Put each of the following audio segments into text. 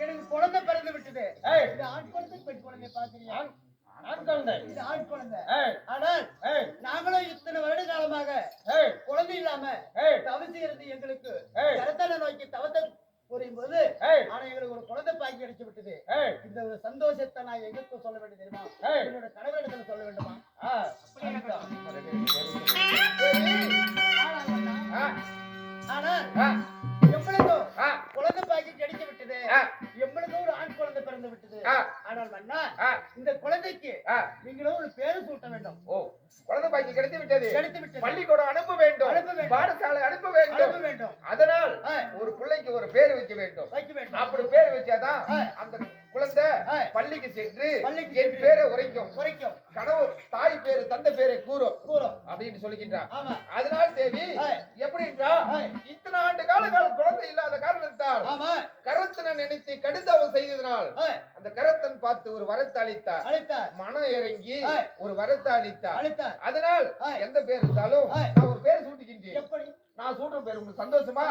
எனக்கு குழந்தை பிறந்து விட்டது. இது ஆண் குழந்தை பெண் குழந்தை பாக்குறீங்க? ஆண் குழந்தை. இது ஆண் குழந்தை. ஆனால் நாங்களும் இத்தனை வருட காலமாக குழந்தை இல்லாம தவசி இருந்து எங்களுக்கு கரத்தான நோக்கி தவத்தை புரியும் போது ஆனா எங்களுக்கு ஒரு குழந்தை பாக்கி கிடைச்சு விட்டது. இந்த ஒரு சந்தோஷத்தை நான் எங்களுக்கு சொல்ல வேண்டியது தெரியுமா? என்னோட கணவரிடத்துல சொல்ல வேண்டுமா? ஆனா எவ்வளவு குழந்தை பாக்கி கிடைச்சு விட்டது, எவ்வளவு ஒரு ஆண் குழந்தை பிறந்து விட்டது. ஆனால் மன்னா இந்த குழந்தைக்கு நீங்களும் ஒரு பேரு சூட்ட வேண்டும். குழந்தை பாக்கி கிடைத்து விட்டது. பள்ளிக்கூடம் அனுப்ப வேண்டும், பாடசாலை அனுப்ப வேண்டும். அதனால் ஒரு பிள்ளைக்கு ஒரு பேர் வைக்க வேண்டும். அப்படி பேர் வச்சாதான் அந்த குழந்தை பள்ளிக்கு சென்று என் பேரை உரைக்கும். கணவர் தாய் பேரு தந்தை பேரை கூறும் அப்படின்னு சொல்லுகின்றார். அதனால் தேவி எப்படின்றா இத்தனை ஆண்டு கால குழந்தை இல்லாத காரணத்தால் கரத்தனை நினைத்து கடுதாவம் செய்ததனால் அந்த கரத்தன் பார்த்து ஒரு வரத்தை அளித்தார். மனம் இறங்கி ஒரு வரத்தை அளித்தார். அதனால் எந்த பேர் இருந்தாலும் நான் ஒரு பேர் சூட்டிக்கின்றேன். எப்படி நான் சூட்டுற பேர் உங்களுக்கு சந்தோஷமா?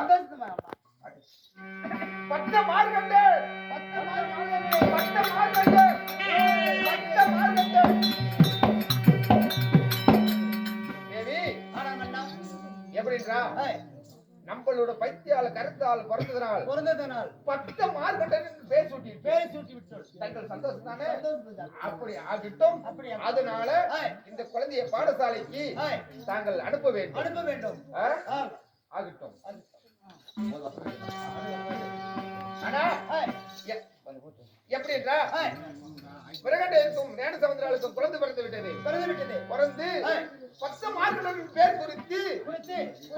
பட்ட மார்கண்டே, பட்ட மார்கண்டே, பட்ட மார்கண்டே, பட்ட மார்கண்டே. தேவி எப்படின்றா நம்மளோட பைத்தியால கருத்தால் பிறந்ததனால் பட்ட மார்கண்டன் பேர் சூட்டி விட்டோம். தங்கள் சந்தோஷம் தானே? அப்படி ஆகிட்டும். அதனால இந்த குழந்தைய பாடசாலைக்கு தாங்கள் அனுப்ப வேண்டும். ஆகட்டும். ஆனா எப்படின்றா பிரகண்டேக்கும் ஞான சமுத்திராளுக்கும் குழந்தை பிறந்து விட்டது. பிறந்து 10 மார்க்குடன் பேர் குறித்து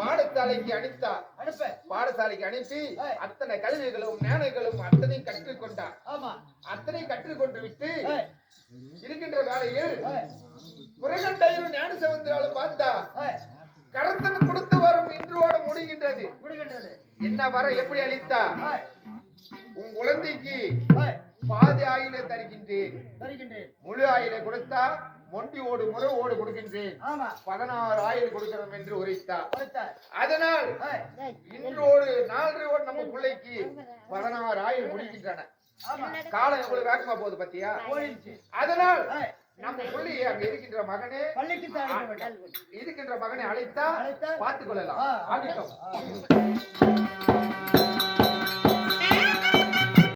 பாடசாலைக்கு பாடசாலைக்கு அனுப்பி அத்தனை கல்விகளும் ஞானங்களும் அத்தனை கற்றுக்கொண்டார். அத்தனை கற்றுக்கொண்டு விட்டு இருக்கின்ற வேளையில் பிரகண்டையும் ஞான சமுத்திராலும் பார்த்தா கரத்தன் கொடுத்து வரும் இன்றோடு முடிகின்றது. என்ன வர எப்படி அளித்தா? உன் குழந்தைக்கு பாதி ஆயில தருகின்றேன், முழு ஆயில கொடுத்தா மொண்டி ஓடு முறை ஓடு கொடுக்கின்றேன், 16 ஆயில் கொடுக்கிறோம் என்று உரைத்தார். அதனால் இன்றோடு 4 ஓடு நம்ம பிள்ளைக்கு 16 ஆயில் முடிக்கின்றன. காலம் எவ்வளவு வேகமா போகுது பத்தியா? அதனால் நம்ம புள்ளி அங்க இருக்கின்ற மகனே அழைத்தா பார்த்துக் கொள்ளலாம். ஆகட்டும்.